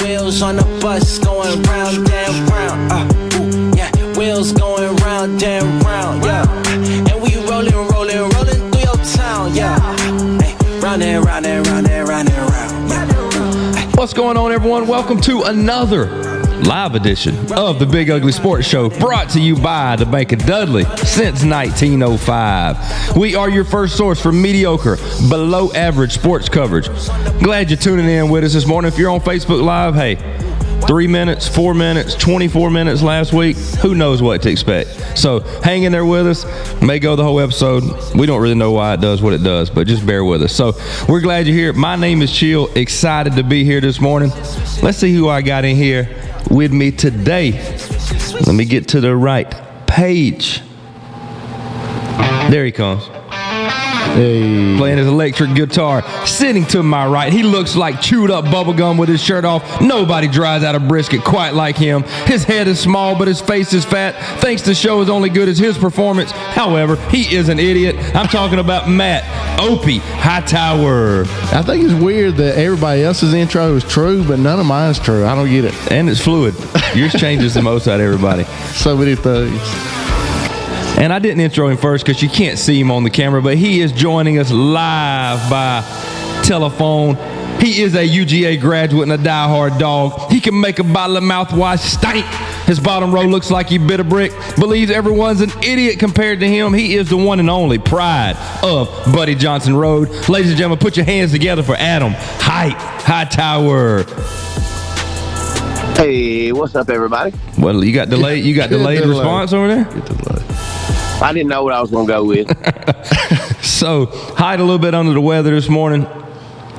wheels on the bus going round and round. Yeah, wheels going round and round. Yeah, and we rolling through your town. Yeah, hey, round and round and round and round and round. Yeah. What's going on, everyone? Welcome to another live edition of the Big Ugly Sports Show, brought to you by the Bank of Dudley since 1905. We are your first source for mediocre, below average sports coverage. Glad you're tuning in with us this morning. If you're on Facebook Live, hey, 3 minutes, 4 minutes, 24 minutes last week, who knows what to expect. So hang in there with us. May go the whole episode. We don't really know why it does what it does, but just bear with us. So we're glad you're here. My name is Chill. Excited to be here this morning. Let's see who I got in here with me today. Let me get to the right page. There he comes. Hey. Playing his electric guitar. Sitting to my right, he looks like chewed up bubblegum with his shirt off. Nobody dries out a brisket quite like him. His head is small, but his face is fat. Thinks the show is only good as his performance. However, he is an idiot. I'm talking about Matt Opie Hightower. I think it's weird that everybody else's intro is true, but none of mine is true. I don't get it. And it's fluid. Yours changes the most out of everybody. So many things. And I didn't intro him first because you can't see him on the camera, but he is joining us live by telephone. He is a UGA graduate and a diehard dog. He can make a bottle of mouthwash stink. His bottom row looks like he bit a brick. Believes everyone's an idiot compared to him. He is the one and only pride of Buddy Johnson Road. Ladies and gentlemen, put your hands together for Adam Hight Hightower. Hey, what's up, everybody? Well, you got delayed. You got delayed response over there. I didn't know what I was going to go with. So, Hight a little bit under the weather this morning.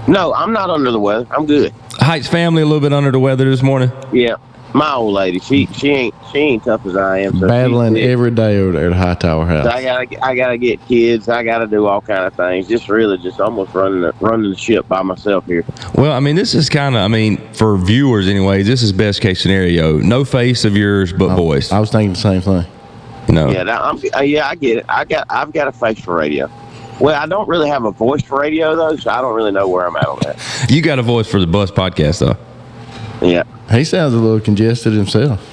No, I'm not under the weather. I'm good. Hight's family a little bit under the weather this morning. Yeah, my old lady. She ain't tough as I am. So battling every day over there at the Hightower house. So I gotta get kids. I gotta do all kind of things. Just almost running the ship by myself here. Well, I mean, this is kind of, for viewers anyways, this is best case scenario. No face of yours, but voice. I was thinking the same thing. You know. Yeah, I get it. I've got a face for radio. Well, I don't really have a voice for radio though, so I don't really know where I'm at on that. You got a voice for the Bus podcast though. Yeah. He sounds a little congested himself.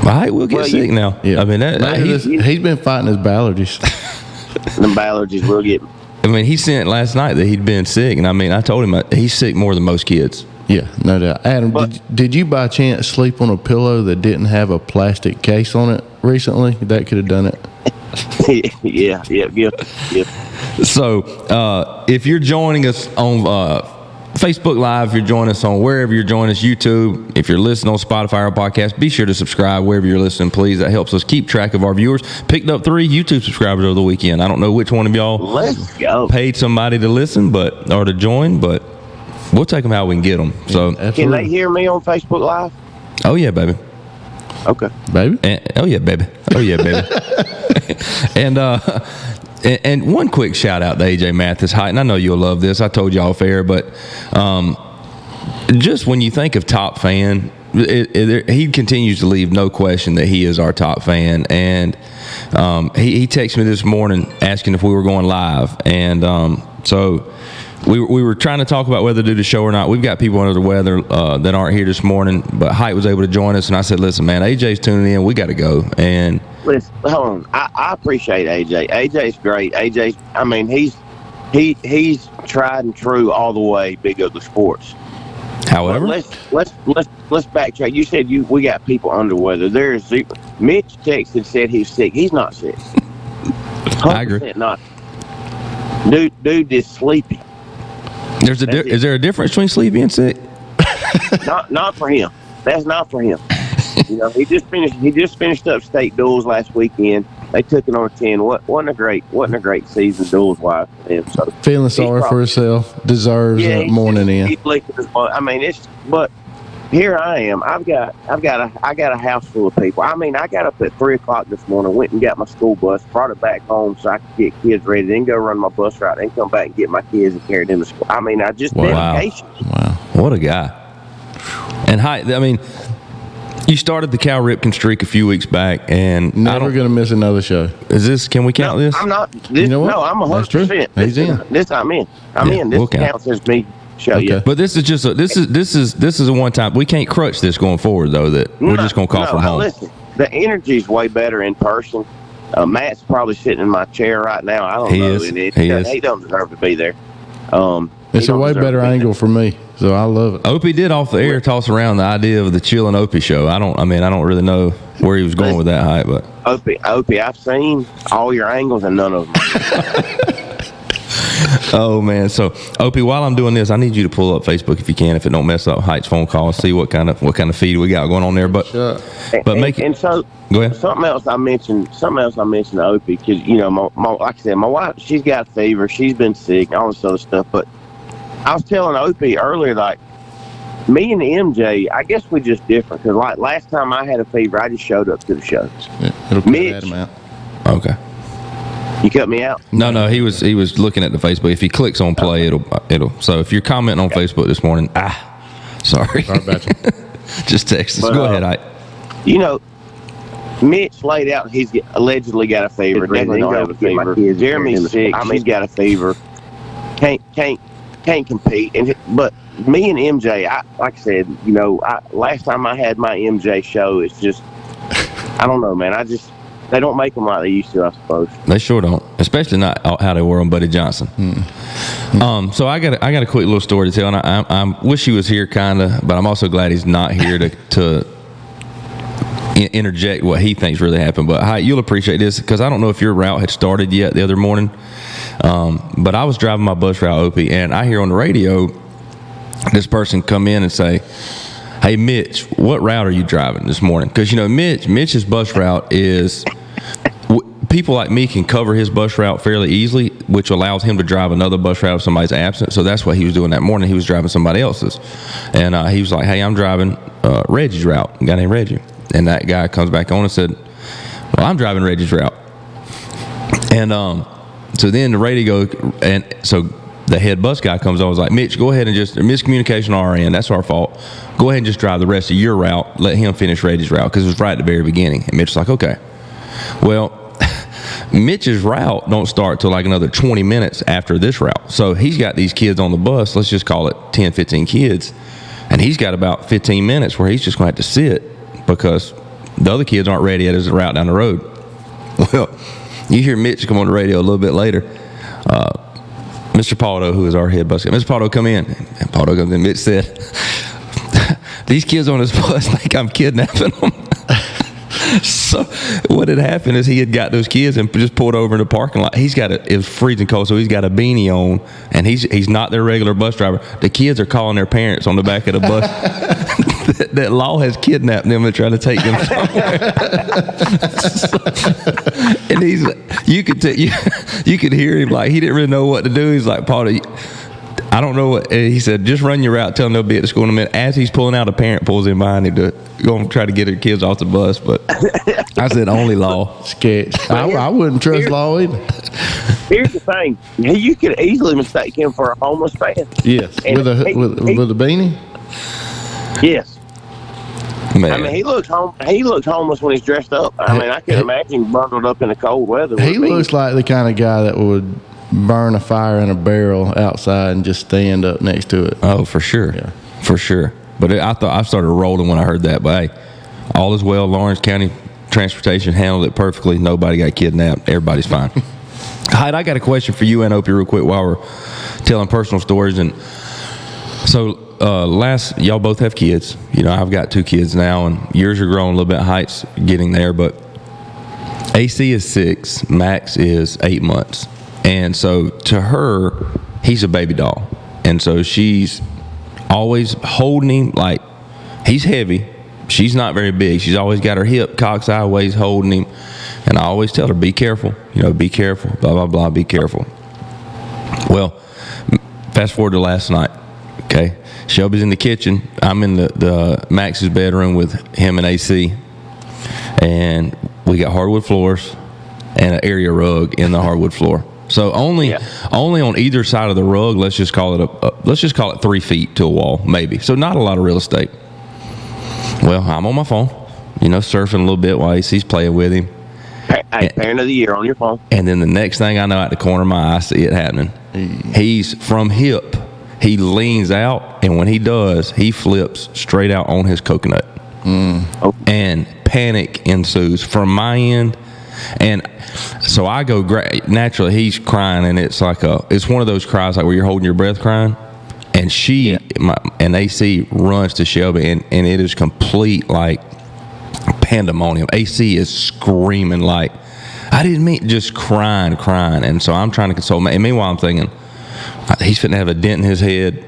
Hight will get sick now. Yeah. I mean, he's been fighting his allergies. Them allergies will get. I mean, he sent last night that he'd been sick, and I told him he's sick more than most kids. Yeah, no doubt. Adam, did you by chance sleep on a pillow that didn't have a plastic case on it recently? That could have done it. Yeah. So, if you're joining us on Facebook Live, if you're joining us on wherever you're joining us, YouTube, if you're listening on Spotify or podcast, be sure to subscribe wherever you're listening, please. That helps us keep track of our viewers. Picked up 3 YouTube subscribers over the weekend. I don't know which one of y'all paid somebody to listen or to join, but we'll take them how we can get them. So, can they hear me on Facebook Live? Oh yeah, baby. Okay, baby. Oh yeah, baby. And one quick shout out to AJ Mathis Hight, and I know you'll love this. I told y'all fair, but just when you think of top fan, he continues to leave no question that he is our top fan. And he texted me this morning asking if we were going live, and so we were trying to talk about whether to do the show or not. We've got people under the weather that aren't here this morning, but Hight was able to join us, and I said, listen, man, AJ's tuning in. We got to go. And listen, hold on. I appreciate AJ. AJ's great. He's tried and true all the way, Big Ugly Sports. However, let's backtrack. You said we got people under weather. Mitch texted and said he's sick. He's not sick. I agree. Not. Dude is sleepy. Is there a difference between sleepy and sick? Not for him. That's not for him. You know, he just finished up state duels last weekend. They took it on 10. Wasn't a great season duels wise for him. So feeling sorry for himself, deserves a morning in. But here I am. I got a house full of people. I got up at 3:00 this morning, went and got my school bus, brought it back home so I could get kids ready, then go run my bus route, then come back and get my kids and carry them to school. Dedication. Wow, what a guy. And you started the Cal Ripken streak a few weeks back, and never going to miss another show. Can we count this? I'm not. You know what? No, I'm 100%. He's in. I'm in. I'm in. This counts as me show you. Okay. But this is just this is a one time. We can't crutch this going forward though. That we're just gonna call from home. Listen, the energy's way better in person. Matt's probably sitting in my chair right now. I don't know. He is. He don't deserve to be there. It's a way better angle for me, so I love it. Opie did off the air toss around the idea of the Chill and Opie show. I don't really know where he was going with that Height, but Opie, I've seen all your angles and none of them. oh man. So Opie, while I'm doing this, I need you to pull up Facebook if you can, if it don't mess up Height's phone call, and see what kind of feed we got going on there. But Sure. So go ahead. something else I mentioned to Opie, because my like I said, my wife, she's got fever, she's been sick, all this other stuff. But I was telling Opie earlier, like, me and MJ, I guess we just different, because like last time I had a fever, I just showed up to the show. Yeah, it'll cut Mitch. Adam out. Okay. You cut me out? No, he was looking at the Facebook. If he clicks on play, it'll. So if you're commenting on Facebook this morning, sorry. Sorry about you. Just text us. But, Go ahead, Height. Mitch laid out he's allegedly got a fever. Definitely don't have a fever. Jeremy's sick. He's got a fever. Can't compete. But me and MJ, like I said, last time I had my MJ show, it's just, I don't know, man. They don't make them like they used to, I suppose. They sure don't, especially not how they were on Buddy Johnson. So I got a quick little story to tell, and I wish he was here, kinda, but I'm also glad he's not here to interject what he thinks really happened. But Height, you'll appreciate this, because I don't know if your route had started yet the other morning, but I was driving my bus route, Opie, and I hear on the radio this person come in and say, "Hey Mitch, what route are you driving this morning?" Because Mitch's bus route is, people like me can cover his bus route fairly easily, which allows him to drive another bus route if somebody's absent. So that's what he was doing that morning. He was driving somebody else's, and he was like, "Hey, I'm driving Reggie's route." A guy named Reggie, and that guy comes back on and said, "Well, I'm driving Reggie's route." And so then the radio and so the head bus guy comes on and was like, "Mitch, go ahead and just, miscommunication on our end, that's our fault. Go ahead and just drive the rest of your route. Let him finish Reggie's route," because it was right at the very beginning. And Mitch was like, "Okay." Well, Mitch's route don't start till like another 20 minutes after this route. So he's got these kids on the bus, let's just call it 10, 15 kids, and he's got about 15 minutes where he's just going to have to sit because the other kids aren't ready yet as a route down the road. Well, you hear Mitch come on the radio a little bit later. Mr. Paldo, who is our head bus guy, Mr. Paldo, come in. And Paldo comes in. Mitch said, "These kids on this bus think I'm kidnapping them." So what had happened is he had got those kids and just pulled over in the parking lot. It was freezing cold, so he's got a beanie on, and he's not their regular bus driver. The kids are calling their parents on the back of the bus that Law has kidnapped them and trying to take them somewhere. And you could hear him, like, he didn't really know what to do. He's like, "Paul, I don't know what," he said, "just run your route, tell them they'll be at the school in a minute." As he's pulling out, a parent pulls in behind him to go and try to get her kids off the bus. But I said, only Law. Sketch. I wouldn't trust Law either. Here's the thing. You could easily mistake him for a homeless man. Yes. With a beanie? Yes. Man. I mean, he looks homeless when he's dressed up. I mean, I can imagine him bundled up in the cold weather. He looks like the kind of guy that would burn a fire in a barrel outside and just stand up next to it. Oh, for sure. Yeah. For sure. But I thought I started rolling when I heard that. But hey, all is well. Lawrence County Transportation handled it perfectly. Nobody got kidnapped. Everybody's fine. Height, I got a question for you and Opie real quick while we're telling personal stories. And so y'all both have kids. I've got 2 kids now, and yours are growing a little bit. Height's getting there, but AC is 6, Max is 8 months. And so to her, he's a baby doll. And so she's always holding him, like, he's heavy. She's not very big. She's always got her hip cocked sideways holding him. And I always tell her, be careful, be careful, blah, blah, blah, be careful. Well, fast forward to last night, okay? Shelby's in the kitchen. I'm in the Max's bedroom with him and AC. And we got hardwood floors and an area rug in the hardwood floor. So only on either side of the rug, let's just call it 3 feet to a wall, maybe. So not a lot of real estate. Well, I'm on my phone, surfing a little bit while AC's playing with him. Hey, parent of the year on your phone. And then the next thing I know, out the corner of my eye, I see it happening. He's from hip. he leans out, and when he does, he flips straight out on his coconut. And panic ensues from my end. And so I go, naturally, he's crying, and it's like it's one of those cries like where you're holding your breath crying. And and AC runs to Shelby, and it is complete like pandemonium. AC is screaming like, I didn't mean, just crying. And so I'm trying to console me. And meanwhile, I'm thinking, he's fitting to have a dent in his head,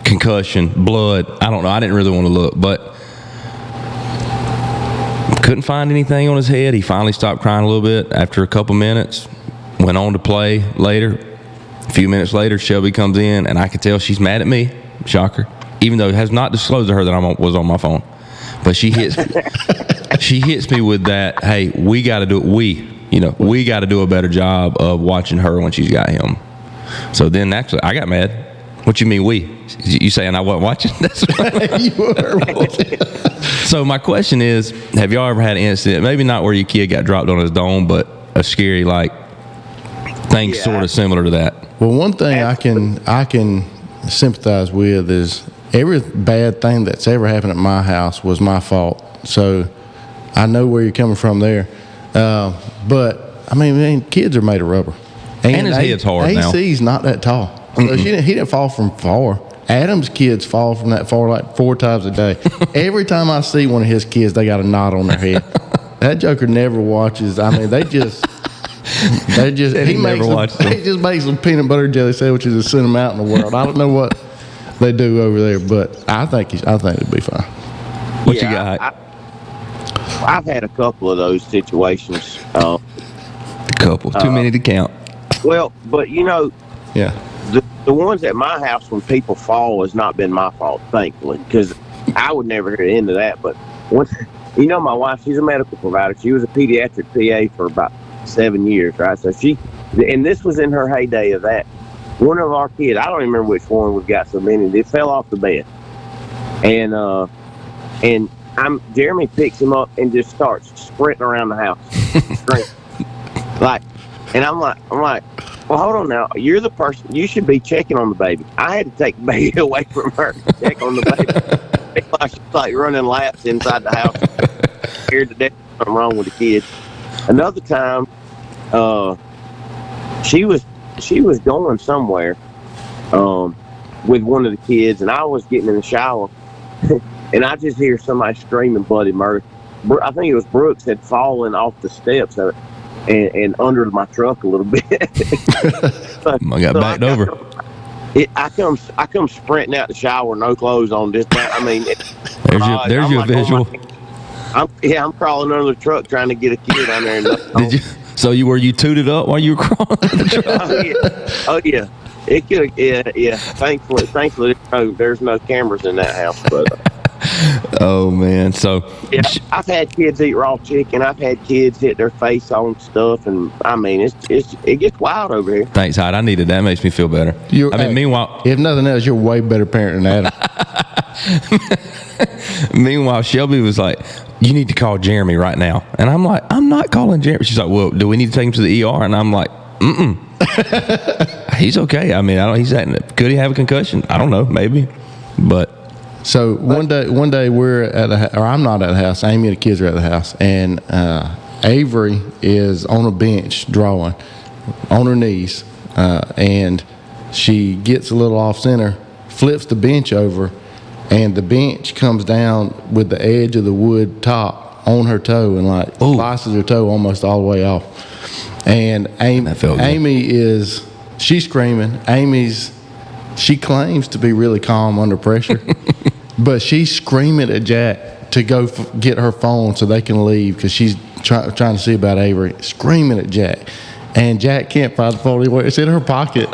concussion, blood. I don't know. I didn't really want to look, but couldn't find anything on his head. He finally stopped crying a little bit after a couple minutes, went on to play later. A few minutes later, Shelby comes in, and I could tell she's mad at me. Shocker. Even though it has not disclosed to her that I was on my phone. But she hits me with that, hey, we got to do it. We got to do a better job of watching her when she's got him. So then actually, I got mad. What you mean we? You saying I wasn't watching? That's what you were watching. So my question is, have y'all ever had an incident, maybe not where your kid got dropped on his dome, but a scary thing sort of similar to that? Well, one thing I can sympathize with is every bad thing that's ever happened at my house was my fault. So I know where you're coming from there. But I mean, kids are made of rubber, and his head's hard now. AC's not that tall, so he didn't fall from far. Adam's kids fall from that far like 4 times a day. Every time I see one of his kids, they got a knot on their head. That joker never watches. I mean, they just he just makes some peanut butter jelly sandwiches and send them out in the world. I don't know what they do over there, but I think it'd be fine. What you got? I've had a couple of those situations. A couple, too many to count. Well, but yeah. The ones at my house when people fall has not been my fault, thankfully, because I would never get into that. But once, my wife, she's a medical provider. She was a pediatric PA for about 7 years, right? So and this was in her heyday of that. One of our kids, I don't even remember which one we've got so many, they fell off the bed. And Jeremy picks him up and just starts sprinting around the house. And I'm like, well, hold on now. You're the person. You should be checking on the baby. I had to take the baby away from her to check on the baby. She's like running laps inside the house. Scared to death. Something wrong with the kid. Another time, she was going somewhere with one of the kids, and I was getting in the shower, and I just hear somebody screaming bloody murder. I think it was Brooks had fallen off the steps of it. And under my truck a little bit. I got backed over. I come sprinting out the shower, no clothes on. There's your like, visual. I'm crawling under the truck trying to get a kid on there. Did you? So were you tooted up while you were crawling under the truck? Oh yeah. It could. Yeah. Thankfully, there's no cameras in that house, but. Oh man! So yeah, I've had kids eat raw chicken. I've had kids hit their face on stuff, and I mean, it gets wild over here. Thanks, Hight. I needed that. It makes me feel better. Meanwhile, if nothing else, you're a way better parent than Adam. Meanwhile, Shelby was like, "You need to call Jeremy right now," and I'm like, "I'm not calling Jeremy." She's like, "Well, do we need to take him to the ER?" And I'm like, He's okay. I mean, could he have a concussion? I don't know, maybe, but." So one day we're I'm not at the house. Amy and the kids are at the house, and Avery is on a bench drawing on her knees, and she gets a little off center, flips the bench over, and the bench comes down with the edge of the wood top on her toe and slices her toe almost all the way off. And she's screaming. She claims to be really calm under pressure. But she's screaming at Jack to go get her phone so they can leave because she's trying to see about Avery. Screaming at Jack. And Jack can't find the phone anywhere. It's in her pocket.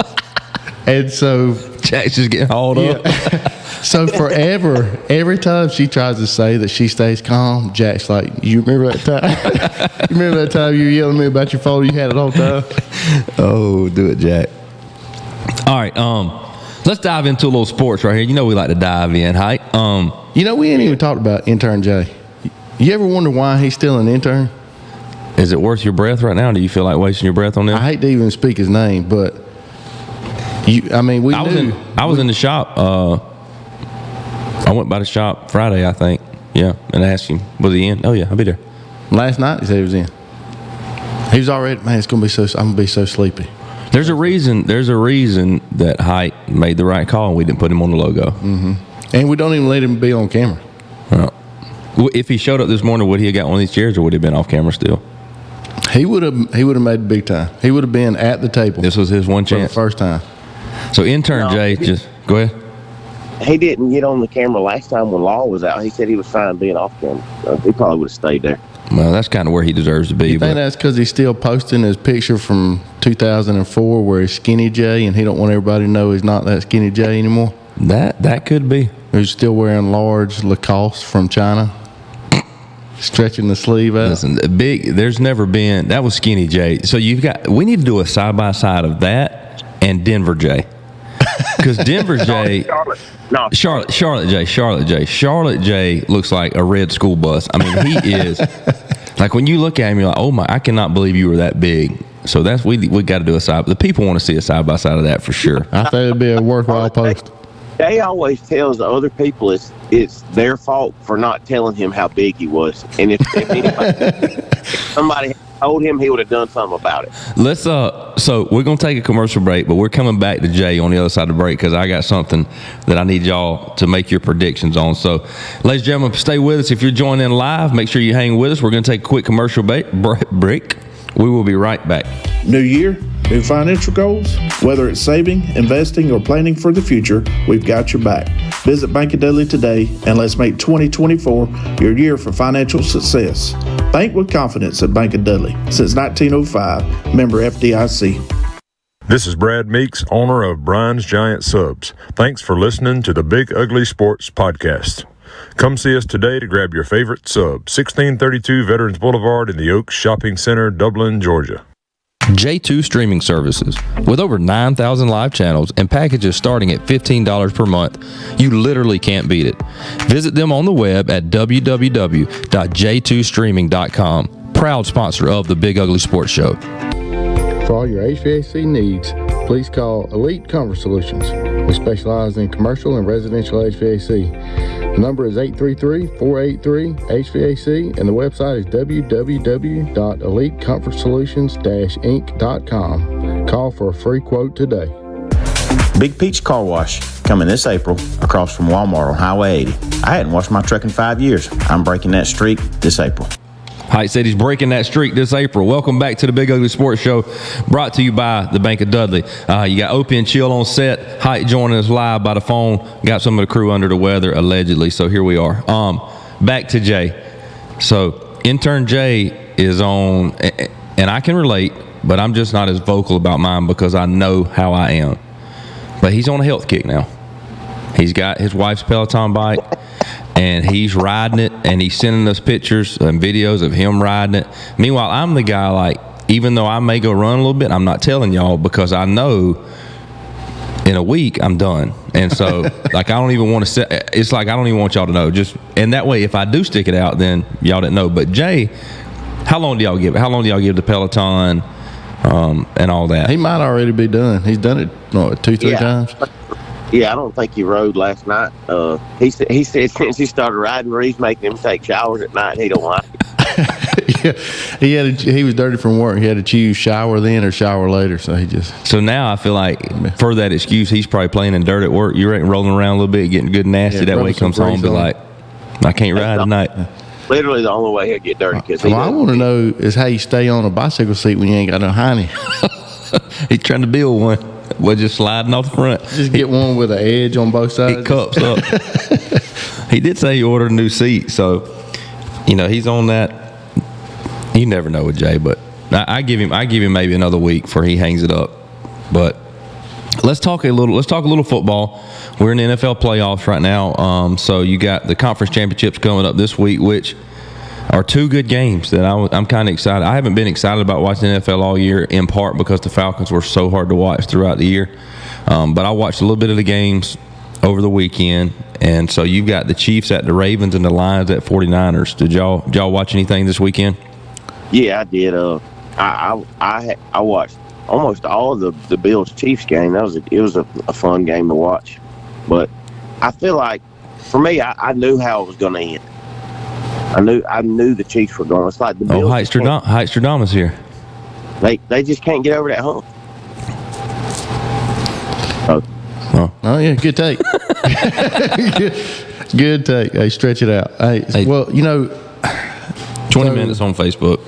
And so Jack's just getting hauled up. So forever, every time she tries to say that she stays calm, Jack's like, "You remember that time? You remember that time you were yelling at me about your phone? You had it all the time." Oh, do it, Jack. All right. Let's dive into a little sports right here. We like to dive in, Hight. We ain't even talked about Intern Jay. You ever wonder why he's still an intern? Is it worth your breath right now? Do you feel like wasting your breath on him? I hate to even speak his name, but I was in the shop. I went by the shop Friday, I think. Yeah, and asked him, was he in? Oh yeah, I'll be there. Last night he said he was in. He was already, man, I'm gonna be so sleepy. There's a reason that Hight made the right call and we didn't put him on the logo. Mm-hmm. And we don't even let him be on camera. If he showed up this morning, would he have got one of these chairs or would he have been off camera still? He would have made big time. He would have been at the table. This was his one chance. For the first time. So Intern Jay, just go ahead. He didn't get on the camera last time when Law was out. He said he was fine being off camera. So he probably would have stayed there. Well, that's kind of where he deserves to be. You think that's because he's still posting his picture from 2004 where he's Skinny Jay and he don't want everybody to know he's not that Skinny Jay anymore? That could be. He's still wearing large Lacoste from China, stretching the sleeve out. Listen, there's never been, that was Skinny Jay. So we need to do a side-by-side of that and Denver Jay. Because Denver Jay, Charlotte Jay looks like a red school bus. I mean, he is like when you look at him, you're like, oh my, I cannot believe you were that big. So that's we got to do a side. The people want to see a side by side of that for sure. I think it'd be a worthwhile post. Jay always tells the other people it's their fault for not telling him how big he was, and if somebody told him, he would have done something about it. Let's so we're gonna take a commercial break, but we're coming back to Jay on the other side of the break because I got something that I need y'all to make your predictions on. So, ladies and gentlemen, stay with us. If you're joining in live, make sure you hang with us. We're gonna take a quick commercial break. We will be right back. New year, new financial goals? Whether it's saving, investing, or planning for the future, we've got your back. Visit Bank of Dudley today and let's make 2024 your year for financial success. Bank with confidence at Bank of Dudley. Since 1905, member FDIC. This is Brad Meeks, owner of Brian's Giant Subs. Thanks for listening to the Big Ugly Sports Podcast. Come see us today to grab your favorite sub, 1632 Veterans Boulevard in the Oaks Shopping Center, Dublin, Georgia. J2 Streaming Services. With over 9,000 live channels and packages starting at $15 per month, you literally can't beat it. Visit them on the web at www.j2streaming.com. Proud sponsor of the Big Ugly Sports Show. For all your HVAC needs, please call Elite Comfort Solutions. We specialize in commercial and residential HVAC. The number is 833-483-HVAC and the website is www.elitecomfortsolutions-inc.com. Call for a free quote today. Big Peach Car Wash coming this April across from Walmart on Highway 80. I hadn't washed my truck in 5 years. I'm breaking that streak this April. Hight said he's breaking that streak this April. Welcome back to the Big Ugly Sports Show, brought to you by the Bank of Dudley. You got Opie and Chill on set. Hight joining us live by the phone. Got some of the crew under the weather, allegedly. So here we are. Back to Jay. So Intern Jay is on, and I can relate, but I'm just not as vocal about mine because I know how I am. But he's on a health kick now. He's got his wife's Peloton bike. And he's riding it, and he's sending us pictures and videos of him riding it. Meanwhile, I'm the guy, like, even though I may go run a little bit, I'm not telling y'all because I know in a week I'm done. And so, like, I don't even want to say, it's like I don't even want y'all to know. Just, and that way, if I do stick it out, then y'all didn't know. But Jay, how long do y'all give it? How long do y'all give the Peloton and all that? He might already be done. He's done it, what, 2-3 times? Yeah, I don't think he rode last night. He said since he started riding, Ree's making him take showers at night. He don't like it. Yeah, he was dirty from work. He had to choose shower then or shower later. So he just. So now I feel like for that excuse, he's probably playing in dirt at work. You reckon rolling around a little bit, getting good and nasty. That way he comes home and be like, I can't ride tonight. Literally the only way he'll get dirty. Well, I want to know is how you stay on a bicycle seat when you ain't got no hiney. He's trying to build one. Well, just sliding off the front. Just get one with an edge on both sides. It cups up. He did say he ordered a new seat, so he's on that. You never know with Jay, but I give him maybe another week before he hangs it up. But let's talk a little football. We're in the NFL playoffs right now. So you got the conference championships coming up this week, which are two good games that I'm kind of excited. I haven't been excited about watching the NFL all year, in part because the Falcons were so hard to watch throughout the year. But I watched a little bit of the games over the weekend, and so you've got the Chiefs at the Ravens and the Lions at 49ers. Did y'all watch anything this weekend? Yeah, I did. I watched almost all of the Bills Chiefs game. It was a fun game to watch, but I feel like for me, I knew how it was going to end. I knew the Chiefs were going. It's like the Bills. Hight Stradamus here. They just can't get over that hump. Oh yeah, good take. good take. Hey, stretch it out. Hey, well, 20 minutes on Facebook.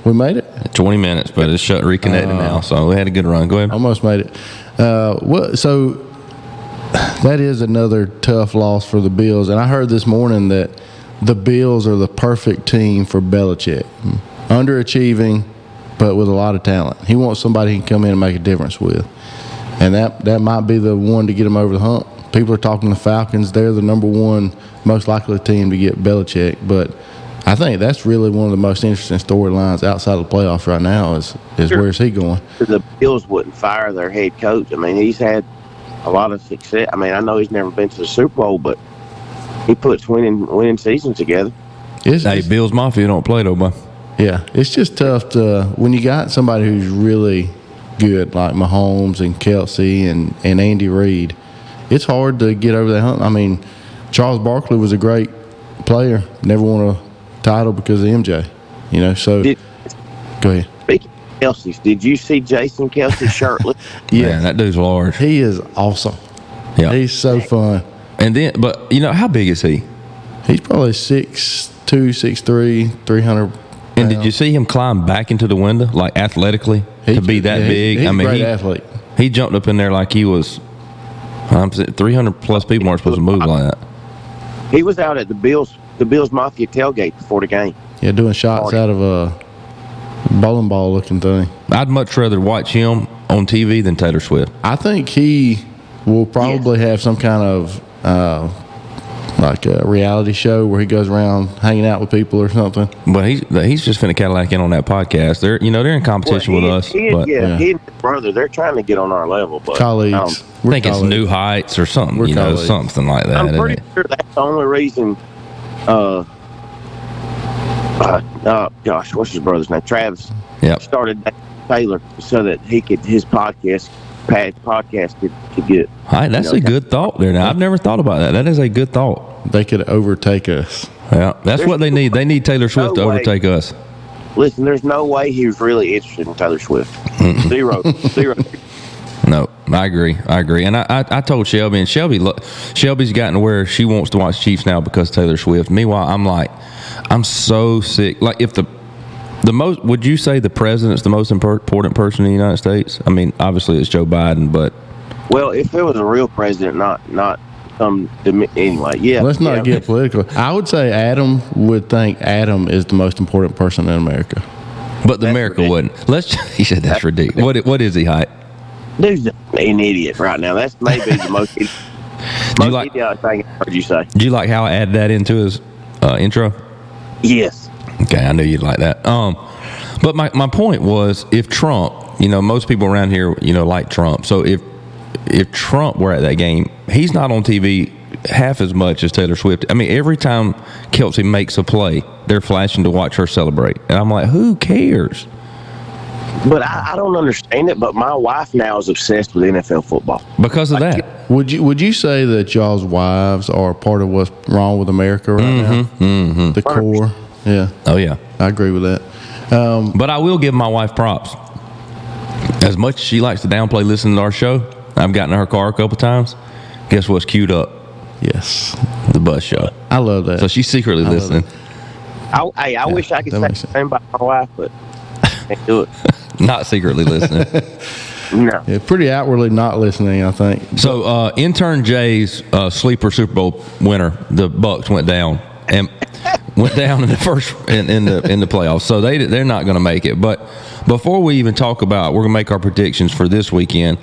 We made it. 20 minutes, but it's reconnecting now, so we had a good run. Go ahead. Almost made it. So that is another tough loss for the Bills, and I heard this morning that the Bills are the perfect team for Belichick. Underachieving, but with a lot of talent. He wants somebody he can come in and make a difference with. And that might be the one to get him over the hump. People are talking the Falcons. They're the number one most likely team to get Belichick. But I think that's really one of the most interesting storylines outside of the playoffs right now is where's he going? The Bills wouldn't fire their head coach. I mean, he's had a lot of success. I mean, I know he's never been to the Super Bowl, but he puts winning seasons together. Hey, Bills Mafia don't play though, bud. Yeah, it's just tough to when you got somebody who's really good like Mahomes and Kelsey and Andy Reid. It's hard to get over that hump. I mean, Charles Barkley was a great player, never won a title because of MJ. So go ahead. Speaking of Kelsey's, did you see Jason Kelsey shirtless? Yeah, man, that dude's large. He is awesome. Yeah, he's so fun. And then, but how big is he? He's probably 6'2", 6'3", 300. And did you see him climb back into the window, like athletically, to be that big? He's a great athlete. He jumped up in there like he was 300 plus people weren't supposed to move like that. He was out at the Bills Mafia tailgate before the game. Yeah, doing shots out of a bowling ball looking thing. I'd much rather watch him on TV than Taylor Swift. I think he will probably have some kind of like a reality show where he goes around hanging out with people or something. But he's just finna Cadillac in on that podcast. They're in competition with us. He and his brother, they're trying to get on our level. But colleagues. I think it's New Heights or something. Something like that. I'm pretty sure that's the only reason. Gosh, what's his brother's name? Travis. Yep. Started Taylor so that his podcast could get. Hi, that's a good thought there. Now I've never thought about that. That is a good thought. They could overtake us. Yeah, that's what they need. They need Taylor Swift to overtake us. Listen, there's no way he was really interested in Taylor Swift. Zero. No, I agree. And I told Shelby, and Shelby's gotten to where she wants to watch Chiefs now because of Taylor Swift. Meanwhile, I'm so sick. Like if the most, would you say the president's the most important person in the United States? I mean, obviously it's Joe Biden, but. Well, if it was a real president, not anyway, yeah. Let's not get political. I would say Adam would think Adam is the most important person in America. But America wouldn't. He said that's ridiculous. What is he, Hight? Dude's an idiot right now. That's maybe the most idiotic thing I heard you say. Do you like how I added that into his intro? Yes. Okay, I knew you'd like that. But my point was, if Trump, most people around here, like Trump. So if Trump were at that game, he's not on TV half as much as Taylor Swift. I mean, every time Kelsey makes a play, they're flashing to watch her celebrate. And I'm like, who cares? But I don't understand it, but my wife now is obsessed with NFL football. Because of that. Would you say that y'all's wives are part of what's wrong with America right now? Mm-hmm. The core? Yeah. Oh, yeah. I agree with that. But I will give my wife props. As much as she likes to downplay listening to our show, I've gotten in her car a couple times. Guess what's queued up? Yes. The bus show. I love that. So she's secretly listening. I wish I could say the same about my wife, but I can't do it. Not secretly listening. No. Yeah, pretty outwardly not listening, I think. So, Intern Jay's sleeper Super Bowl winner, the Bucks went down in the first in the playoffs. So they're not going to make it. But before we even talk about, we're going to make our predictions for this weekend.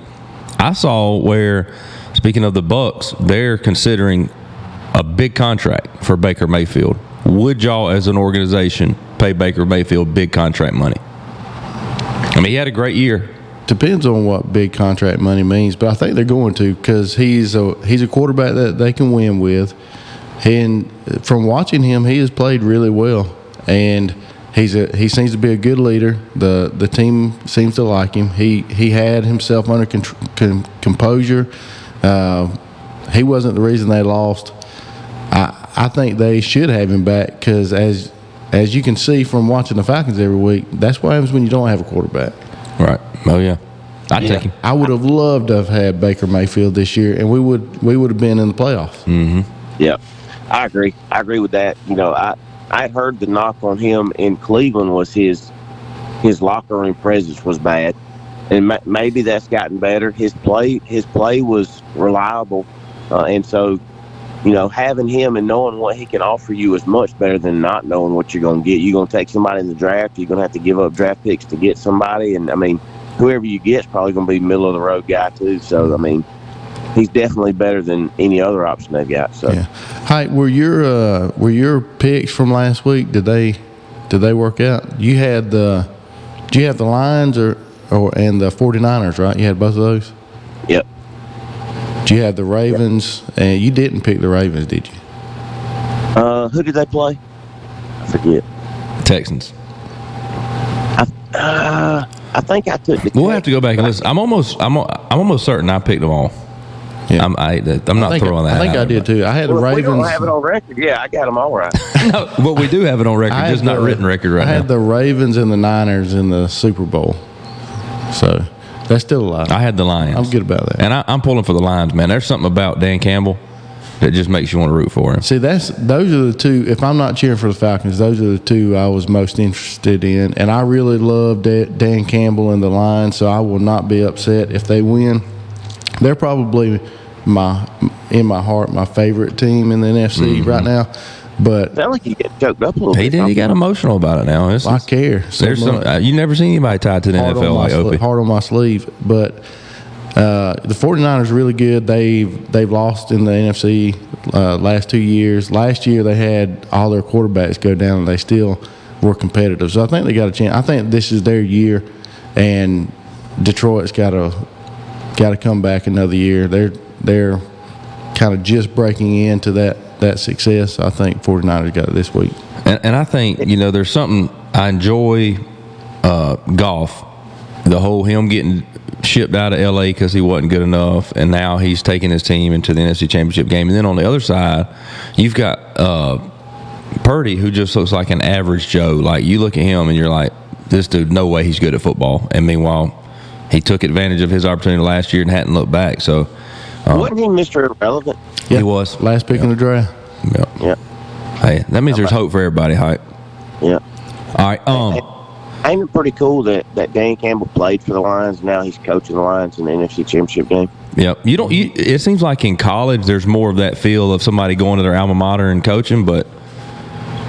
I saw where, speaking of the Bucks, they're considering a big contract for Baker Mayfield. Would y'all, as an organization, pay Baker Mayfield big contract money? I mean, he had a great year. Depends on what big contract money means, but I think they're going to because he's a quarterback that they can win with. And from watching him, he has played really well. And he seems to be a good leader. The team seems to like him. He had himself under composure. He wasn't the reason they lost. I think they should have him back because as you can see from watching the Falcons every week, that's what happens when you don't have a quarterback. Right. Oh yeah. I'd take him. I would have loved to have had Baker Mayfield this year, and we would have been in the playoffs. Mm-hmm. Yeah, I agree. I agree with that. I heard the knock on him in Cleveland was his locker room presence was bad, and maybe that's gotten better. His play was reliable, and so having him and knowing what he can offer you is much better than not knowing what you're going to get. You're going to take somebody in the draft. You're going to have to give up draft picks to get somebody, and I mean, whoever you get is probably going to be middle of the road guy too. So I mean, he's definitely better than any other option they've got. So, yeah. Hight, were your picks from last week? Did they work out? Do you have the Lions and the 49ers, right? You had both of those. Yep. Do you have the Ravens? And you didn't pick the Ravens, did you? Who did they play? I forget. Texans. I think I took the. We'll have to go back and listen. I'm almost certain I picked them all. Yeah. I'm not throwing that. I think out I did too. I had the Ravens. We don't have it on record. Yeah, I got them all right. No, but we do have it on record, just not written record right now. I had the Ravens and the Niners in the Super Bowl, so that's still a lie. I had the Lions. I'm good about that. And I'm pulling for the Lions, man. There's something about Dan Campbell that just makes you want to root for him. See, those are the two. If I'm not cheering for the Falcons, those are the two I was most interested in. And I really love Dan Campbell and the Lions, so I will not be upset if they win. They're probably in my heart my favorite team in the NFC right now. But sound like you get choked up a little bit. He got emotional about it now. I care. So there's much. You never seen anybody tied to the NFL like Opie. Hard on my sleeve, but the 49ers are really good. They've lost in the NFC last 2 years. Last year they had all their quarterbacks go down, and they still were competitive. So I think they got a chance. I think this is their year, and Detroit's got to come back another year. They're kind of just breaking into that success. I think 49ers got it this week. And I think, there's something I enjoy golf. The whole him getting shipped out of L.A. because he wasn't good enough, and now he's taking his team into the NFC Championship game. And then on the other side, you've got Purdy, who just looks like an average Joe. Like, you look at him and you're like, this dude, no way he's good at football. And meanwhile, he took advantage of his opportunity last year and hadn't looked back. So wasn't he Mr. Irrelevant? Yeah. He was. Last pick in the draft. Yep. Yeah. Hey, that means there's hope for everybody, Hype. Yeah. All right. Ain't it pretty cool that Dan Campbell played for the Lions? Now he's coaching the Lions in the NFC Championship game. Yep. It seems like in college there's more of that feel of somebody going to their alma mater and coaching, but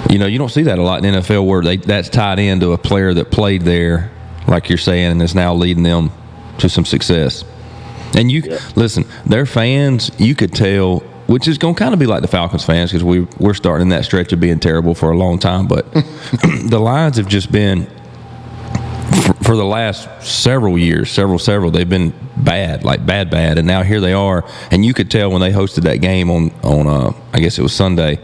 you don't see that a lot in the NFL where that's tied into a player that played there, like you're saying, and is now leading them to some success. And listen, their fans, you could tell, which is going to kind of be like the Falcons fans because we're starting in that stretch of being terrible for a long time, but the Lions have just been, for the last several years, several, they've been bad, like bad, and now here they are, and you could tell when they hosted that game on I guess it was Sunday,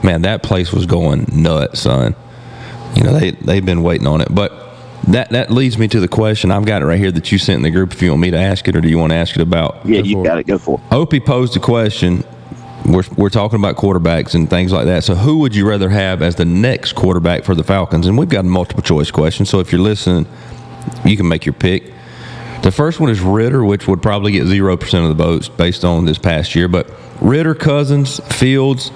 man, that place was going nuts, son. They've been waiting on it, but that leads me to the question. I've got it right here that you sent in the group. If you want me to ask it, or do you want to ask it about? Yeah, you got it. Go for it. Opie posed a question. We're talking about quarterbacks and things like that. So who would you rather have as the next quarterback for the Falcons? And we've got a multiple choice question. So if you're listening, you can make your pick. The first one is Ritter, which would probably get 0% of the votes based on this past year. But Ritter, Cousins, Fields.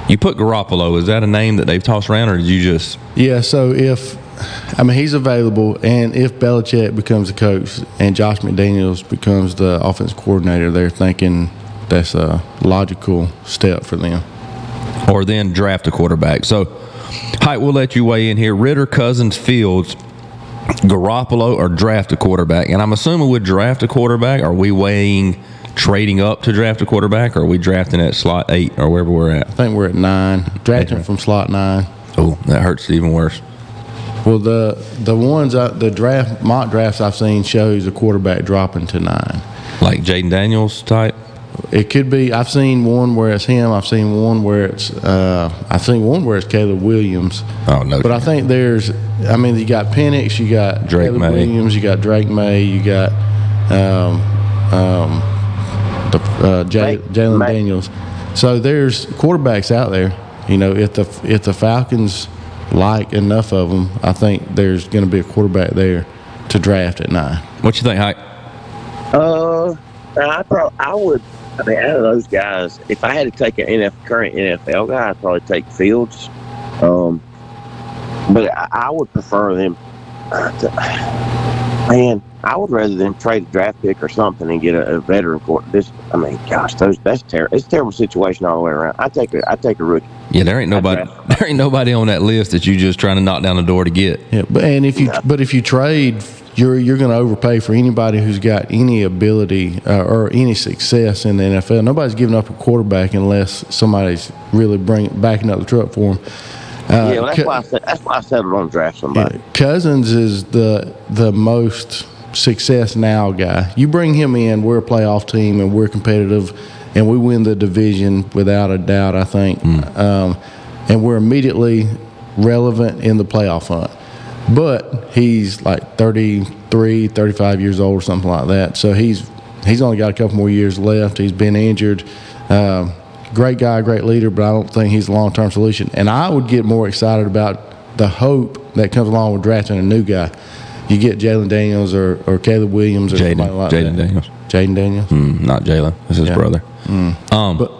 You put Garoppolo. Is that a name that they've tossed around, or did you just? Yeah. So he's available, and if Belichick becomes the coach and Josh McDaniels becomes the offense coordinator, they're thinking that's a logical step for them. Or then draft a quarterback. So, Height, we'll let you weigh in here. Ritter, Cousins, Fields, Garoppolo, or draft a quarterback. And I'm assuming we'd draft a quarterback. Are we weighing trading up to draft a quarterback, or are we drafting at slot 8 or wherever we're at? I think we're at 9. Drafting from slot 9. Oh, that hurts even worse. Well, the mock drafts I've seen shows a quarterback dropping to 9. Like Jaden Daniels type? it could be. I've seen one where it's him. I've seen one where it's Caleb Williams. Oh no! But I think there's. I mean, you got Penix, you got Drake Caleb May. Williams, you got Drake May, you got Jalen May. Daniels. So there's quarterbacks out there. You know, if the Falcons like enough of them, I think there's going to be a quarterback there to draft at 9. What you think, Hight? I would. I mean, out of those guys, if I had to take an current NFL guy, I'd probably take Fields. But I would prefer them. I would rather them trade a draft pick or something and get a veteran court. It's terrible. It's a terrible situation all the way around. I take a rookie. Yeah, there ain't nobody on that list that you just trying to knock down the door to get. Yeah, but if you trade, you're going to overpay for anybody who's got any ability or any success in the NFL. Nobody's giving up a quarterback unless somebody's really backing up the truck for them. That's why I settled on draft somebody. Yeah, Cousins is the most success now guy. You bring him in, we're a playoff team and we're competitive, and we win the division without a doubt, I think. And we're immediately relevant in the playoff hunt. But he's like 33, 35 years old or something like that. So he's only got a couple more years left. He's been injured. Great guy, great leader, but I don't think he's a long-term solution. And I would get more excited about the hope that comes along with drafting a new guy. You get Jalen Daniels or Caleb Williams or somebody like that. Jaden Daniels? Not Jalen. This is his brother. But,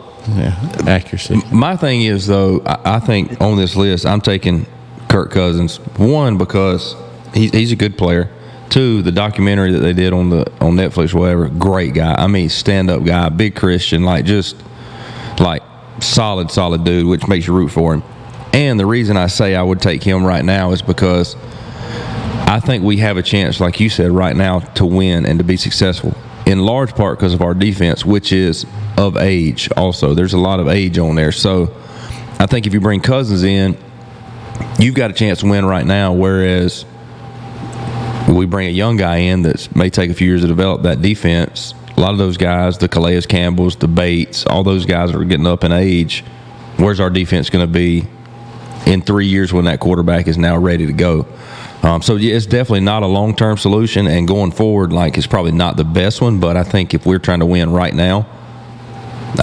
accuracy. My thing is, though, I think on this list, I'm taking Kirk Cousins. One, because he's a good player. Two, the documentary that they did on Netflix or whatever, great guy. I mean, stand-up guy, big Christian, solid dude, which makes you root for him. And the reason I say I would take him right now is because I think we have a chance, like you said, right now to win and to be successful, in large part because of our defense, which is of age also. There's a lot of age on there. So I think if you bring Cousins in, you've got a chance to win right now, whereas we bring a young guy in that may take a few years to develop that defense. A lot of those guys, the Calais Campbells, the Bates, all those guys are getting up in age. Where's our defense going to be in 3 years when that quarterback is now ready to go? So it's definitely not a long-term solution, and going forward, it's probably not the best one. But I think if we're trying to win right now,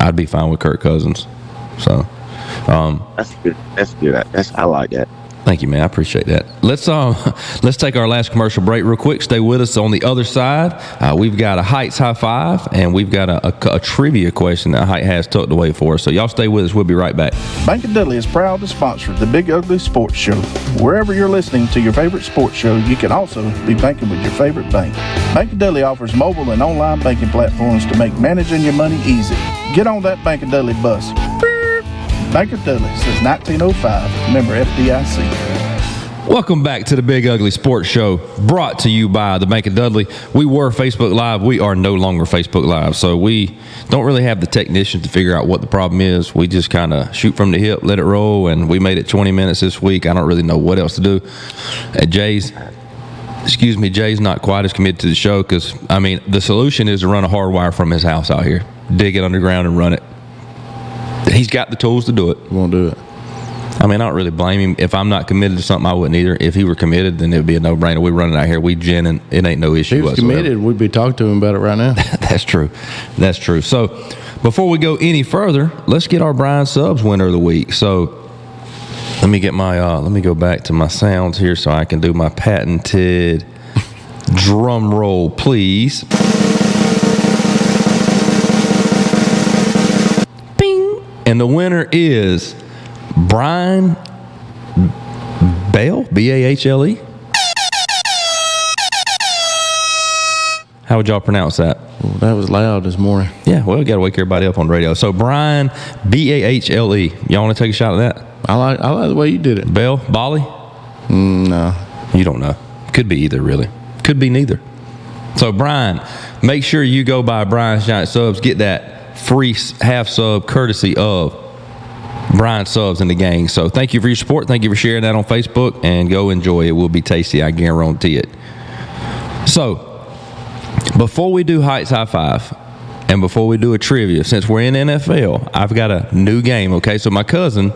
I'd be fine with Kirk Cousins. So that's good. I like that. Thank you, man. I appreciate that. Let's take our last commercial break real quick. Stay with us on the other side. We've got a Hight's High Five, and we've got a trivia question that Hight has tucked away for us. So y'all stay with us. We'll be right back. Bank of Dudley is proud to sponsor the Big Ugly Sports Show. Wherever you're listening to your favorite sports show, you can also be banking with your favorite bank. Bank of Dudley offers mobile and online banking platforms to make managing your money easy. Get on that Bank of Dudley bus. Bank of Dudley since 1905, member FDIC. Welcome back to the Big Ugly Sports Show, brought to you by the Bank of Dudley. We were Facebook Live. We are no longer Facebook Live, so we don't really have the technicians to figure out what the problem is. We just kind of shoot from the hip, let it roll, and we made it 20 minutes this week. I don't really know what else to do. Jay's not quite as committed to the show because, the solution is to run a hard wire from his house out here, dig it underground and run it. He's got the tools to do it. He won't do it. I don't really blame him. If I'm not committed to something, I wouldn't either. If he were committed, then it would be a no-brainer. We run it out here. We gin, and it ain't no issue If he was whatsoever. committed, we'd be talking to him about it right now. That's true. So before we go any further, let's get our Brian Subs winner of the week. So let me get my let me go back to my sounds here so I can do my patented drum roll, please. Bing. And the winner is Brian Bale, B-A-H-L-E. How would y'all pronounce that? Well, that was loud this morning. Yeah, well, we got to wake everybody up on the radio. So Brian, B-A-H-L-E. Y'all want to take a shot at that? I like the way you did it. Bale, Bali? No. You don't know. Could be either, really. Could be neither. So Brian, make sure you go by Brian's Giant Subs. Get that free half sub courtesy of Brian Subs and the gang. So thank you for your support. Thank you for sharing that on Facebook, and go enjoy. It will be tasty. I guarantee it. So before we do Hight's High Five, And before we do a trivia, since we're in NFL, I've got a new game, okay? So my cousin,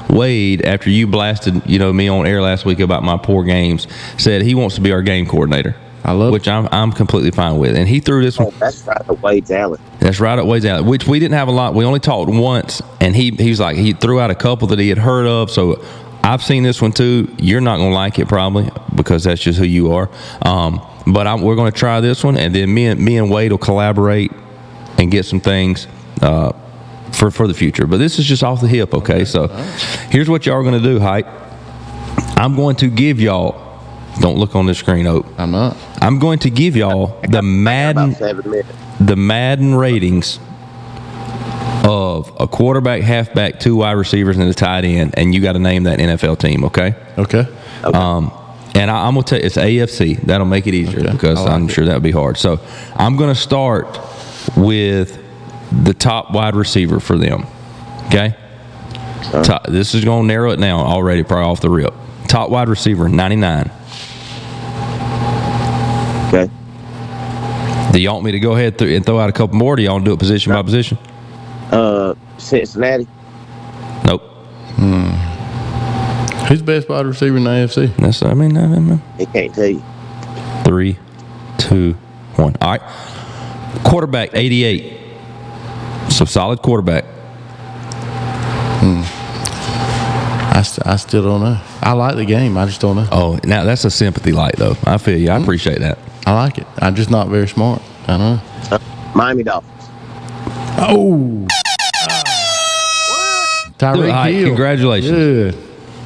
Wade, after you blasted, me on air last week about my poor games, said he wants to be our game coordinator. I love which I'm completely fine with. And he threw this one. That's right at Wade's alley. That's right at Wade's alley, which we didn't have a lot. We only talked once, and he was like, he threw out a couple that he had heard of. So I've seen this one too. You're not going to like it probably because that's just who you are. But we're going to try this one, and then me and Wade will collaborate and get some things for the future. But this is just off the hip, okay? So here's what y'all are going to do, Hight. I'm going to give y'all. Don't look on the screen, Oak. I'm not. I'm going to give y'all the Madden ratings of a quarterback, halfback, 2 wide receivers, and a tight end, and you got to name that NFL team, okay? Okay. And I'm going to tell you, it's AFC. That'll make it easier because I'm sure that would be hard. So I'm going to start with the top wide receiver for them, okay? This is going to narrow it down already, probably off the rip. Top wide receiver, 99. Okay. Do you want me to go ahead and throw out a couple more? Do you want to do it position by position? Cincinnati. Nope. Who's the best wide receiver in the AFC? That's, He can't tell you. 3, 2, 1. All right. Quarterback, 88. So solid quarterback. I still don't know. I like the game. I just don't know. Oh, now that's a sympathy light, though. I feel you. I appreciate that. I like it. I'm just not very smart. I don't know. Miami Dolphins. Oh. Tyreek Hight, Hill. congratulations. Good.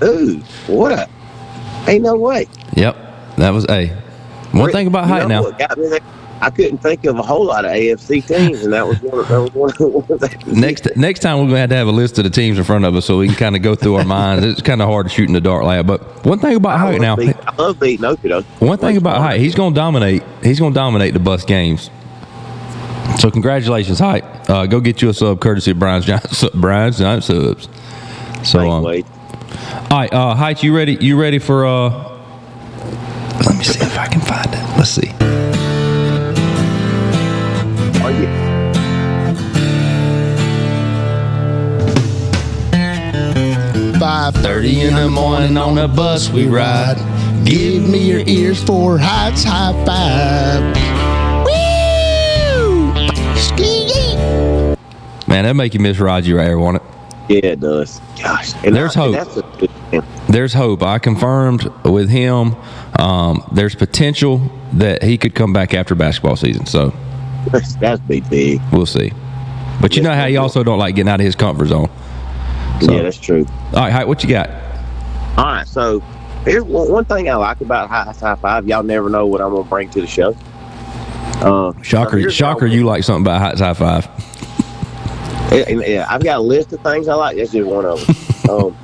Ooh, what? Ain't no way. Yep. That was one thing about Hight now. What got me there? I couldn't think of a whole lot of AFC teams, and that was one of them. Next time we're going to have a list of the teams in front of us so we can kind of go through our minds. It's kind of hard to shoot in the dark lab, but one thing about Hight now. I love beating Okie though. One thing about Hight, he's going to dominate. He's going to dominate the bus games. So congratulations, Hight. Go get you a sub courtesy of Brian's Giant Subs. So, all right, Hight, you ready? You ready for? Let me see if I can find it. Let's see. Are you? $5:30 in the morning on a bus we ride. Give me your ears for Hight's High Five. Woo! Ski! Man, that make you miss Roger Air, won't it? Yeah, it does. Gosh, and There's hope. That's a good thing. There's hope. I confirmed with him. There's potential that he could come back after basketball season. So That's big. we'll see. But you know how he also don't like getting out of his comfort zone. So, Yeah, that's true. all right, Hight, what you got? All right, so here's one thing I like about Hight's High Five. Y'all never know what I'm gonna bring to the show. Shocker, you like something about Hight's High Five. Yeah, I've got a list of things I like. That's just one of them.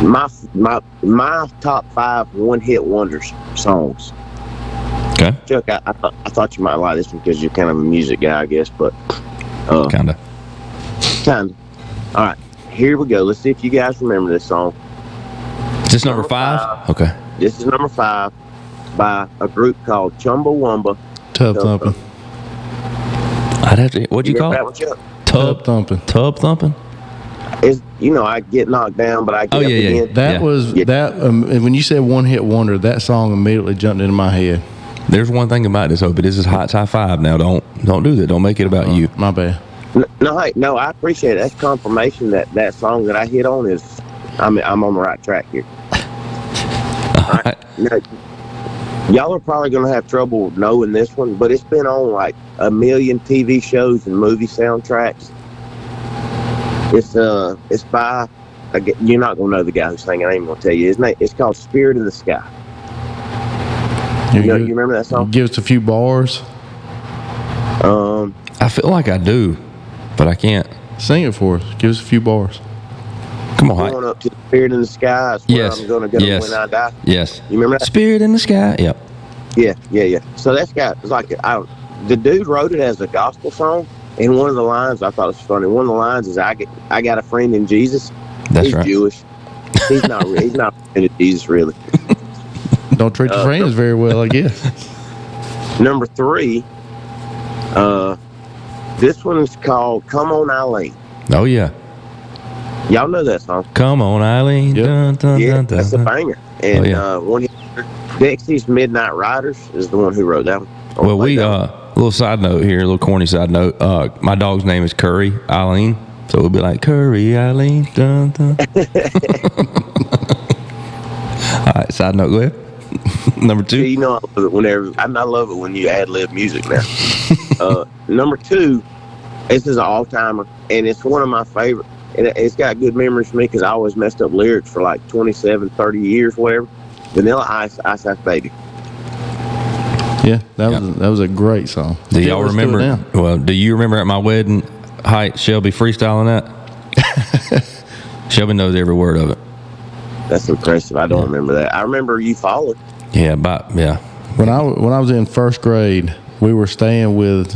My top 5 one-hit wonders songs. Okay. Chuck, I thought you might like this one because you're kind of a music guy, I guess. But Kind of. All right, here we go. Let's see if you guys remember this song. Is this number 5? Okay. This is number 5 by a group called Chumbawamba. Tub thumping. I'd have to. What'd you call remember it? that one, Chuck? Tub thumping. Tub thumping. It's, I get knocked down, but I get up again. That was that. When you said one hit wonder, that song immediately jumped into my head. There's one thing about this, Hope. This is Hight's High Five. Now, don't do that. Don't make it about you. My bad. No, I appreciate it. That's confirmation that song that I hit on is, I'm on the right track here. All right. Now, y'all are probably going to have trouble knowing this one, but it's been on like a million TV shows and movie soundtracks. It's by, you're not going to know the guy who's singing. I ain't even going to tell you his name. It's called Spirit in the Sky. You remember that song? Give us a few bars. I feel like I do, but I can't. Sing it for us. Give us a few bars. Come on, Hight. Going up to the Spirit in the Sky is where I'm going to go when I die. Yes. You remember that? Spirit in the Sky. Yep. Yeah. So that's got, it's like, the dude wrote it as a gospel song, and one of the lines, I thought it was funny, one of the lines is, I got a friend in Jesus. That's He's right. Jewish. He's not a friend of Jesus, really. Don't treat your friends very well, I guess. Number 3, This one is called "Come On Eileen." Oh yeah. Y'all know that song? Come on, Eileen. Yep. Dun, dun, Yeah, dun, dun, that's a dun. banger. And one Dexy's "Midnight Riders" is the one who wrote that one. Well, we little side note here, a little corny side note. My dog's name is Curry Eileen, so we'll be like Curry Eileen. Dun, dun. All right, side note. Go ahead. Number 2. You know, I love it when you ad lib music now. Number 2, this is an all timer, and it's one of my favorite. And it's got good memories for me because I always messed up lyrics for like 27, 30 years, whatever. Vanilla Ice, Ice Ice Baby. Yeah, that was a great song. Do y'all remember? Well, do you remember at my wedding, Hight, Shelby freestyling that? Shelby knows every word of it. That's impressive. I don't remember that. I remember you followed. Yeah, When I was in first grade, we were staying with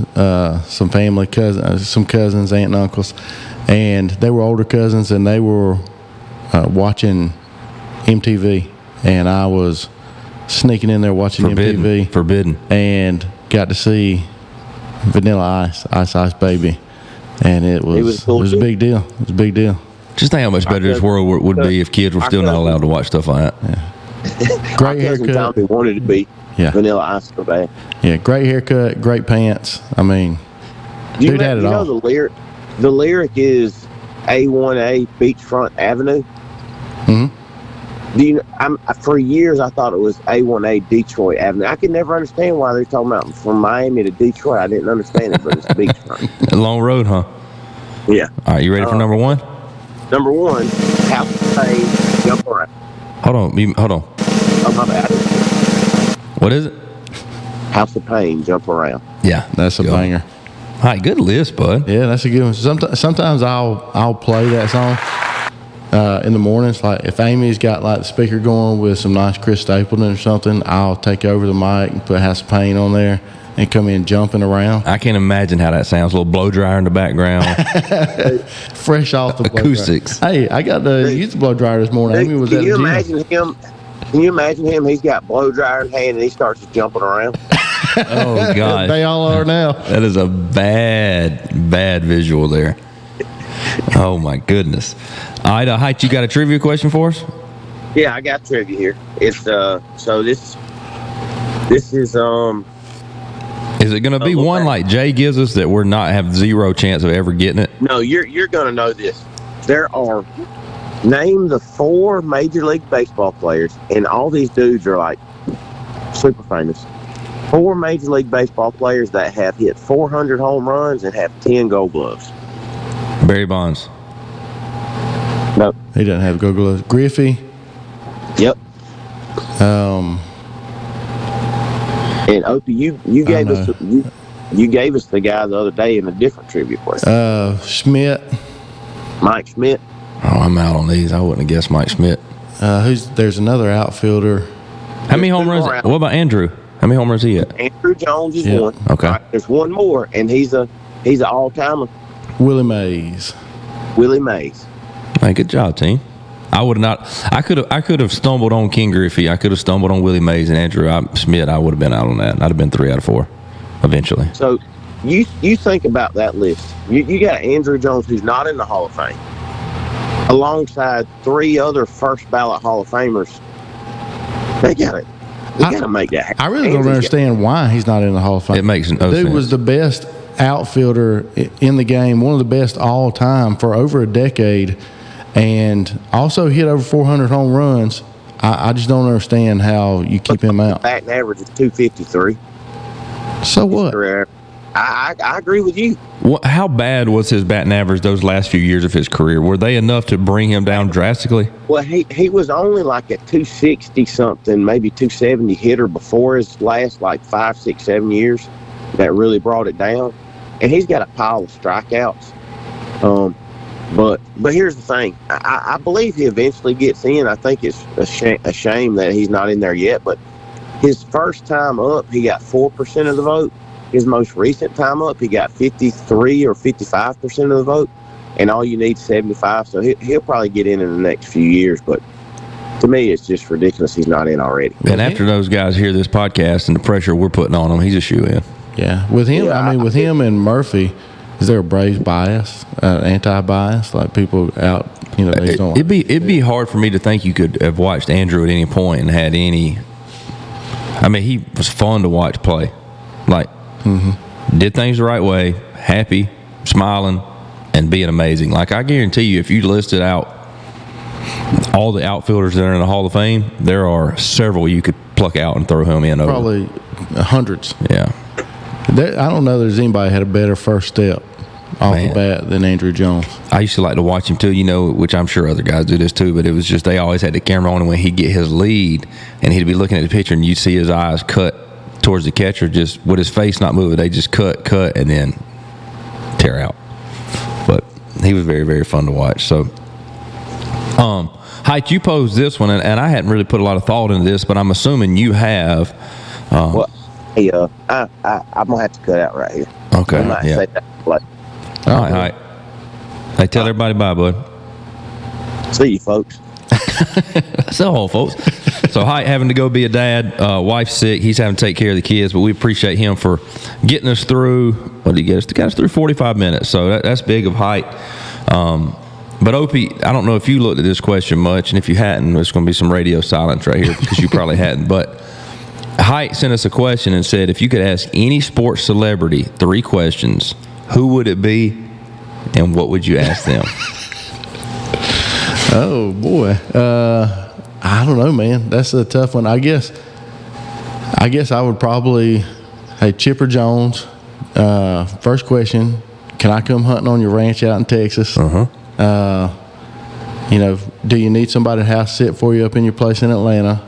some family some cousins, aunt and uncles, and they were older cousins, and they were watching MTV, and I was sneaking in there watching MTV. Forbidden. And got to see Vanilla Ice, Ice Ice Baby, and it was a big deal. It was a big deal. Just think how much better this world would be if kids were still not allowed to watch stuff like that. Yeah. Great haircut. Tommy wanted to be Vanilla Ice so bad. Yeah, great haircut, great pants. I mean, dude had it all. You know the lyric is A1A Beachfront Avenue. Mm-hmm. For years I thought it was A1A Detroit Avenue. I could never understand why they're talking about from Miami to Detroit. I didn't understand it, but it's beachfront. A long road, huh? Yeah. All right, you ready for number 1? Number 1, House of Pain, Jump Around. Hold on. Oh, my bad. What is it? House of Pain, Jump Around. Yeah, That's a banger. All right, good list, bud. Yeah, that's a good one. Sometimes I'll play that song in the mornings. Like if Amy's got like the speaker going with some nice Chris Stapleton or something, I'll take over the mic and put House of Pain on there and come in jumping around. I can't imagine how that sounds. A little blow dryer in the background. Fresh off the acoustics. Blow dryer. Hey, I got to use the blow dryer this morning. Amy was at the gym. Can you imagine him? He's got blow dryer in hand and he starts jumping around. Oh God, they all are now. That is a bad visual there. Oh my goodness. All right, Hight, you got a trivia question for us? Yeah, I got trivia here. It's so this is Is it going to be one like Jay gives us that we're not have zero chance of ever getting it? No, you're going to know this. There are name the 4 Major League Baseball players, and all these dudes are like super famous. 4 Major League Baseball players that have hit 400 home runs and have 10 Gold Gloves. Barry Bonds. No. He doesn't have Gold Gloves. Griffey. Yep. And Opie, you gave us you gave us the guy the other day in a different trivia question. Schmidt. Mike Schmidt. Oh, I'm out on these. I wouldn't have guessed Mike Schmidt. There's another outfielder. How many home runs? What about Andrew? How many home runs he hit? Andrew Jones is one. Okay. Right, there's one more, and he's an all-timer. Willie Mays. Willie Mays. Hey, good job, team. I would not. I could have stumbled on King Griffey. I could have stumbled on Willie Mays and Andrew Schmidt. I would have been out on that. I'd have been 3 out of 4, eventually. So, you think about that list. You got Andrew Jones, who's not in the Hall of Fame, alongside 3 other first ballot Hall of Famers. They got it. You got to make that happen. I really don't understand why he's not in the Hall of Fame. It makes no Dude sense. was the best outfielder in the game, one of the best all time for over a decade, and also hit over 400 home runs. I just don't understand how you keep him out. Batting average is 253. So what? I agree with you. How bad was his batting average those last few years of his career? Were they enough to bring him down drastically? Well, he was only like a 260 something, maybe 270 hitter before his last like 5, 6, 7 years. That really brought it down, and he's got a pile of strikeouts. But here's the thing. I believe he eventually gets in. I think it's a shame that he's not in there yet. But his first time up, he got 4% of the vote. His most recent time up, he got 53 or 55% of the vote, and all you need is 75. So he'll probably get in the next few years. But to me, it's just ridiculous he's not in already. And after those guys hear this podcast and the pressure we're putting on him, he's a shoe-in. Yeah, with him, Yeah, I mean, with him and Murphy, is there a Braves bias, anti-bias, like people out? You know, they don't. It'd be hard for me to think you could have watched Andrew at any point and had any. I mean, he was fun to watch play. Like, did things the right way, happy, smiling, and being amazing. Like, I guarantee you, if you listed out all the outfielders that are in the Hall of Fame, there are several you could pluck out and throw him in over. Probably hundreds. Yeah. I don't know there's anybody had a better first step off the bat than Andrew Jones. I used to like to watch him too, you know, which I'm sure other guys do this too, but it was just they always had the camera on, and when he'd get his lead and he'd be looking at the pitcher and you'd see his eyes cut towards the catcher, just with his face not moving, they just cut, and then tear out. But he was very, very fun to watch. So, Hight, you posed this one, and I hadn't really put a lot of thought into this, but I'm assuming you have. Well, hey, I'm gonna have to cut out right here. Okay. I might say that, like, All right, Hight. Hey, tell everybody bye, bud. see you, folks. That's all, folks. So Hight having to go be a dad, wife's sick. He's having to take care of the kids, but we appreciate him for getting us through. What did he get us? He got us through 45 minutes, so that's big of Hight. But Opie, I don't know if you looked at this question much, and if you hadn't, there's going to be some radio silence right here because you probably hadn't. But Hight sent us a question and said, if you could ask any sports celebrity 3 questions, who would it be, and what would you ask them? Oh boy, I don't know, man. That's a tough one. I guess I would probably, hey, Chipper Jones. First question: can I come hunting on your ranch out in Texas? You know, do you need somebody to house sit for you up in your place in Atlanta?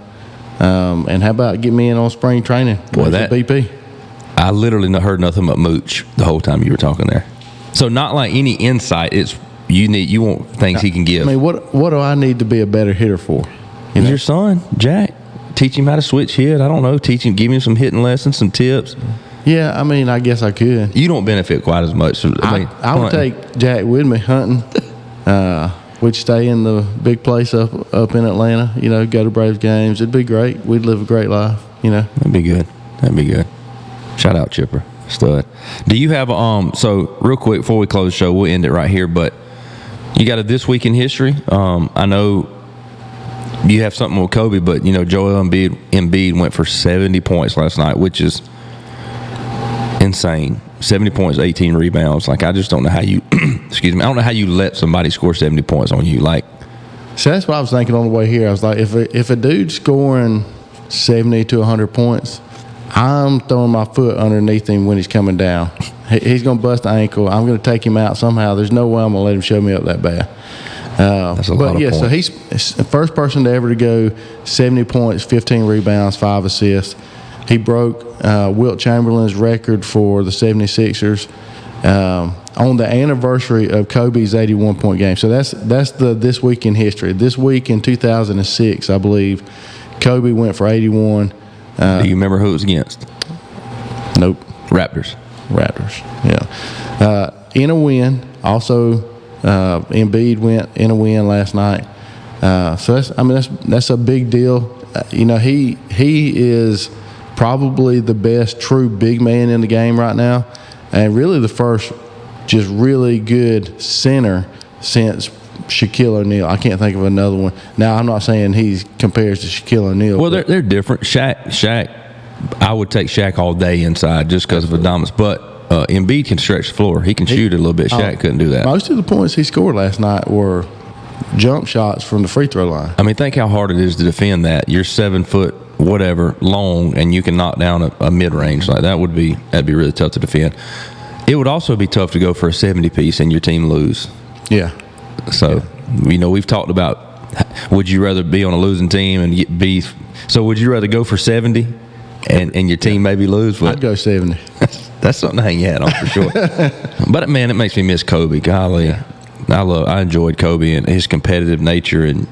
And how about get me in on spring training? Boy, that BP. I literally heard nothing but mooch the whole time you were talking there. So not like any insight. It's you want things he can give. I mean, what do I need to be a better hitter for? You know? Your son, Jack. Teach him how to switch hit. I don't know. Give him some hitting lessons, some tips. Yeah, I mean, I guess I could. You don't benefit quite as much. So, I would take Jack with me hunting. We'd stay in the big place up in Atlanta. You know, go to Braves games. It'd be great. We'd live a great life. You know, that'd be good. Shout out Chipper, stud. Do you have so real quick before we close the show, we'll end it right here. But you got a This Week in History. I know you have something with Kobe, but you know Joel Embiid went for 70 points last night, which is insane. 70 points, 18 rebounds. Like, I just don't know how you excuse me, I don't know how you let somebody score 70 points on you. Like, so that's what I was thinking on the way here. I was like, if a dude's scoring 70 to 100 points, I'm throwing my foot underneath him when he's coming down. He's going to bust the ankle. I'm going to take him out somehow. There's no way I'm going to let him show me up that bad. That's a lot of points. So he's the first person to ever to go 70 points, 15 rebounds, 5 assists. He broke Wilt Chamberlain's record for the 76ers on the anniversary of Kobe's 81-point game. So that's the This Week in History. This week in 2006, I believe, Kobe went for 81. Do you remember who it was against? Nope. Raptors, yeah. In a win. Also, Embiid went in a win last night. So that's a big deal. You know, he is probably the best true big man in the game right now, and really the first just really good center since Shaquille O'Neal. I can't think of another one. Now, I'm not saying he compares to Shaquille O'Neal. Well, they're different. Shaq, I would take Shaq all day inside just because of the dominance. But Embiid can stretch the floor. He can shoot it a little bit. Shaq couldn't do that. Most of the points he scored last night were jump shots from the free throw line. I mean, think how hard it is to defend that. You're 7 foot whatever long, and you can knock down a mid range like that'd be really tough to defend. It would also be tough to go for a 70 piece and your team lose. Yeah. So you know, we've talked about, would you rather be on a losing team and so would you rather go for 70 and your team maybe lose? I'd go 70. That's something to hang your hat on for sure. But man, it makes me miss Kobe. Golly, I enjoyed Kobe and his competitive nature, and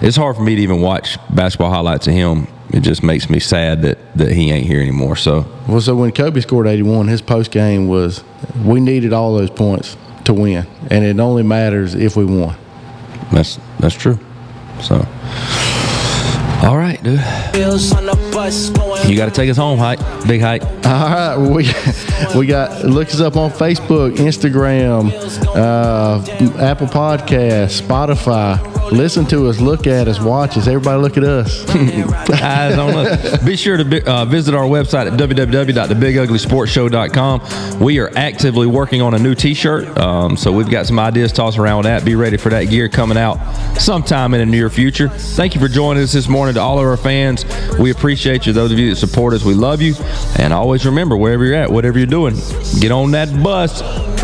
it's hard for me to even watch basketball highlights of him. It just makes me sad that he ain't here anymore. So when Kobe scored 81, his post game was, we needed all those points to win, and it only matters if we won. That's true. So All right, dude. Wheels on the bus going. You got to take us home, Hight. Big Hight. All right, we got look us up on Facebook, Instagram, Apple Podcasts, Spotify. Listen to us, look at us, watch us. Everybody look at us. Put eyes on us. Be sure to visit our website at www.thebiguglysportshow.com. We are actively working on a new t-shirt, so we've got some ideas tossed around with that. Be ready for that gear coming out sometime in the near future. Thank you for joining us this morning. To all of our fans, we appreciate you. Those of you that support us, we love you. And always remember, wherever you're at, whatever you're doing, get on that bus. With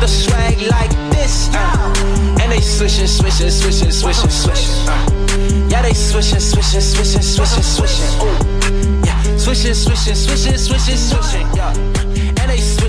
the swag like this, and they swishing. Yeah, they swishing. Ooh, yeah, swishing. Yeah.